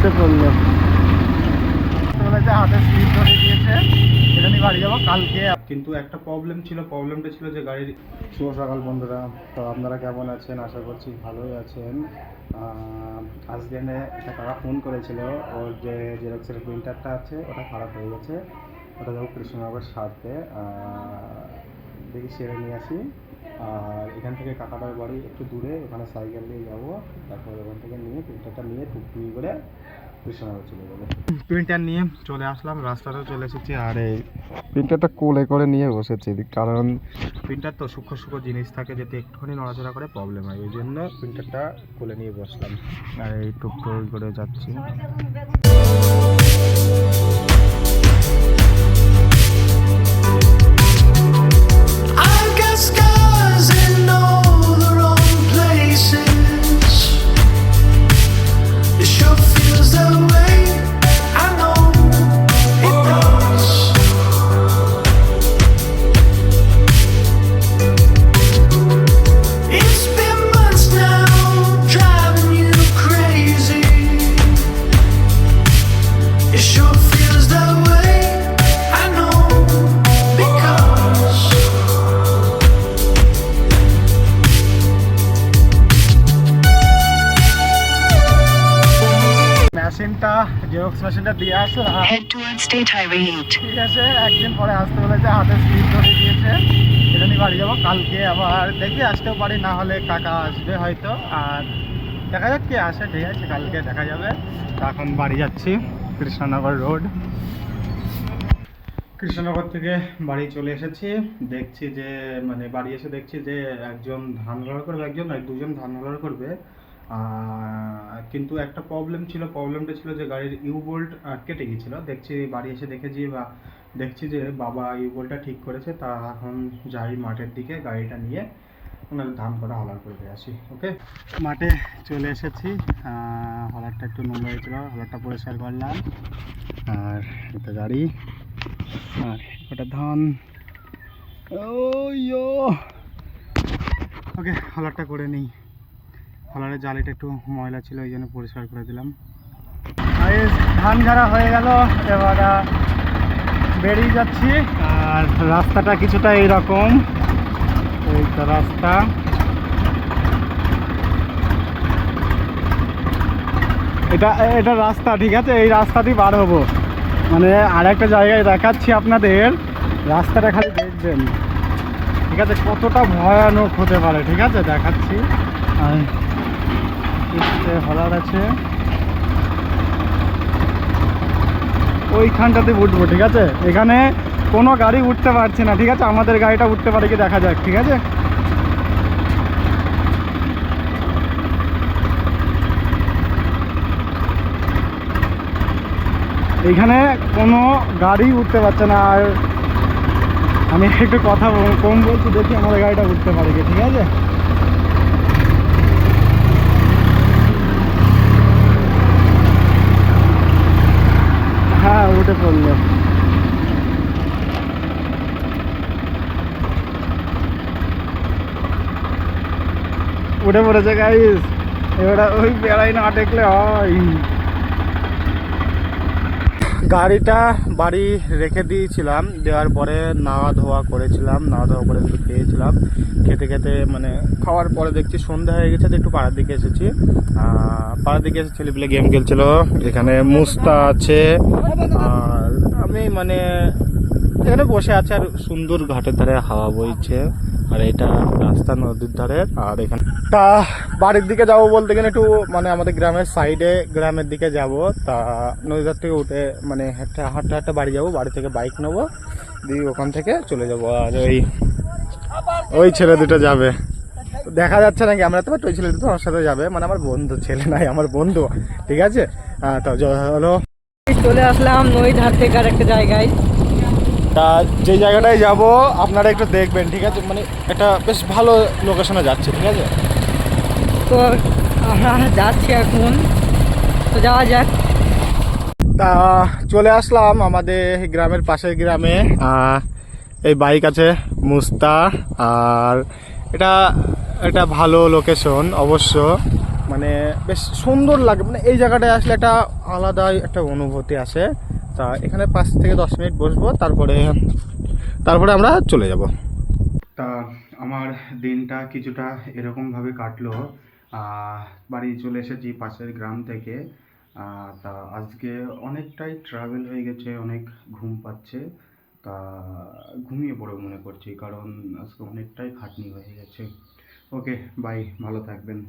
উঠে পড়লো। হাতে স্লিপ ধরে দিয়েছে, এটা নিয়ে বাড়ি যাবো কালকে। কিন্তু একটা প্রবলেম ছিল, প্রবলেমটা ছিল যে গাড়ির। শুভ সকাল বন্ধুরা, তো আপনারা কেমন আছেন? আশা করছি ভালোই আছেন। আজকে একটা কাকা ফোন করেছিল, ওর যে জেরক্সের প্রিন্টারটা আছে ওটা খারাপ হয়ে গেছে, ওটা যাবো কৃষ্ণনগর সারতে। দেখি সেরে নিয়ে আসি। আর এখান থেকে কাকাটার বাড়ি একটু দূরে, ওখানে সাইকেল নিয়ে যাবো। তারপর ওখান থেকে নিয়ে প্রিন্টারটা নিয়ে টুকটুকি করে কৃষ্ণনগর চলে যাবো। প্রিন্টার নিয়ে চলে আসলাম, রাস্তাটা চলে এসেছি। আর এই প্রিন্টারটা কোলে করে নিয়ে বসেছি, কারণ প্রিন্টার তো সূক্ষ্ম সূক্ষ্ম জিনিস থাকে, যদি একটুখানি নড়াচড়া করে প্রবলেম হয়, ওই জন্য প্রিন্টারটা কোলে নিয়ে বসলাম। আর এই টুকটুকি করে যাচ্ছি। মেশিনটা, জেরক্স মেশিনটা দিয়ে আসলাম, ঠিক আছে। একদিন পরে আসতে বলেছে, হাতে স্লিপ ধরে দিয়েছে, এটা নিয়ে বাড়ি যাবো কালকে। আবার দেখি আসতেও পারি, না হলে কাকা আসবে হয়তো। আর দেখা যাক কে আসে, ঠিক আছে, কালকে দেখা যাবে। এখন বাড়ি যাচ্ছি, কৃষ্ণনগর রোড। কৃষ্ণনগর থেকে বাড়ি চলে এসেছি। দেখছি যে মানে বাড়ি এসে দেখছি যে একজন ধান লোড করবে, একজন নয় দুজন ধান লোড করবে। কিন্তু একটা প্রবলেম ছিল, প্রবলেমটা ছিল যে গাড়ির ইউ বোল্ট কেটে গিয়েছিল। দেখছি বাড়ি এসে দেখেছি বা দেখছি যে বাবা ইউ বোল্টটা ঠিক করেছে। তা এখন যাই মাঠের দিকে, গাড়িটা নিয়ে ওনার ধান করা হলার করে আসি। ওকে, মাঠে চলে এসেছি। হলারটা একটু নোংরা হয়েছিল, হলারটা পরিষ্কার করলাম। আর এটা গাড়ি, আর ওটা ধান। ওকে, হলারটা করে নিই। হলারের জালিটা একটু ময়লা ছিল, ওই জন্য পরিষ্কার করে দিলাম। ধান ঝাড়া হয়ে গেল, এবার বেরিয়ে যাচ্ছি। আর রাস্তাটা কিছুটা এইরকম, এই তো রাস্তা। এটা রাস্তা, ঠিক আছে। এই রাস্তা দিয়ে বার হবো, মানে আর একটা জায়গায় দেখাচ্ছি আপনাদের। রাস্তাটা খালি দেখবেন, ঠিক আছে, কতটা ভয়ানক হতে পারে, ঠিক আছে, দেখাচ্ছি। আর হলার আছে ওইখানটাতে উঠবো, ঠিক আছে। এখানে কোনো গাড়ি উঠতে পারছে না, ঠিক আছে। আমাদের গাড়িটা উঠতে পারে কি দেখা যাক, ঠিক আছে। এইখানে কোনো গাড়ি উঠতে পারছে না। আর আমি একটু কথা কম বলছি, দেখি আমাদের গাড়িটা উঠতে পারে কি, ঠিক আছে। হ্যাঁ, উঠে পড়লো। উঠে পড়েছে গাইস। এবার ওই বেড়াই না দেখলে হয়। গাড়িটা বাড়ি রেখে দিয়েছিলাম, দেওয়ার পরে নাওয়া ধোয়া করেছিলাম, নাওয়া ধোয়া করে একটু খেয়েছিলাম। খেতে খেতে মানে খাওয়ার পরে দেখছি সন্ধ্যা হয়ে গেছে, একটু পাড়ার দিকে এসেছি। পাড়ার দিকে এসে ছেলেপিলে গেম খেলছিল। এখানে মুস্তা আছে, আর আমি মানে এখানে বসে আছে। আর সুন্দর ঘাটের ধারে হাওয়া বইছে, আর এটা রাস্তা নদীর ধারে। আর এখানে তা বাড়ির দিকে যাবো বলতে গেলে একটু মানে আমাদের গ্রামের সাইডে, গ্রামের দিকে যাব। তা নদীর ধার থেকে উঠে মানে হাঁটতে হাঁটতে বাড়ি যাবো। বাড়ি থেকে বাইক নেবো, দিয়ে ওখান থেকে চলে যাব। আর ওই ছেলে দুটো যাবে, দেখা যাচ্ছে নাকি আমরা তো, ওই ছেলে দুটো আমার সাথে যাবে, মানে আমার বন্ধু, ছেলে নাই আমার বন্ধু, ঠিক আছে। তো হলো চলে আসলাম নদীর ধার থেকে আর একটা জায়গায়। তা যে জায়গাটায় যাব আপনারা একটু দেখবেন, ঠিক আছে। মানে একটা বেশ ভালো লোকেশনে যাচ্ছে, ঠিক আছে। তো আমরা যাচ্ছি এখন, তো যাওয়া যাক। তা চলে আসলাম আমাদের গ্রামের পাশের গ্রামে। এই বাইক আছে মুস্তা, আর এটা ভালো লোকেশন অবশ্য, মানে বেশ সুন্দর লাগে, মানে এই জায়গাটায় আসলে একটা আলাদাই একটা অনুভূতি আসে। তা এখানে 5 থেকে 10 মিনিট বসবো, তারপরে আমরা চলে যাব। তা আমার দিনটা কিছুটা এরকমভাবে কাটলো। আহ, বাড়ি চলে এসেছি পাশের গ্রাম থেকে। তা আজকে অনেকটাই ট্রাভেল হয়ে গেছে, অনেক ঘুম পাচ্ছে। তা ঘুমিয়ে পড়ে মনে করছি, কারণ আজকে অনেকটাই খাটনি হয়ে গেছে। ওকে, বাই, ভালো থাকবেন।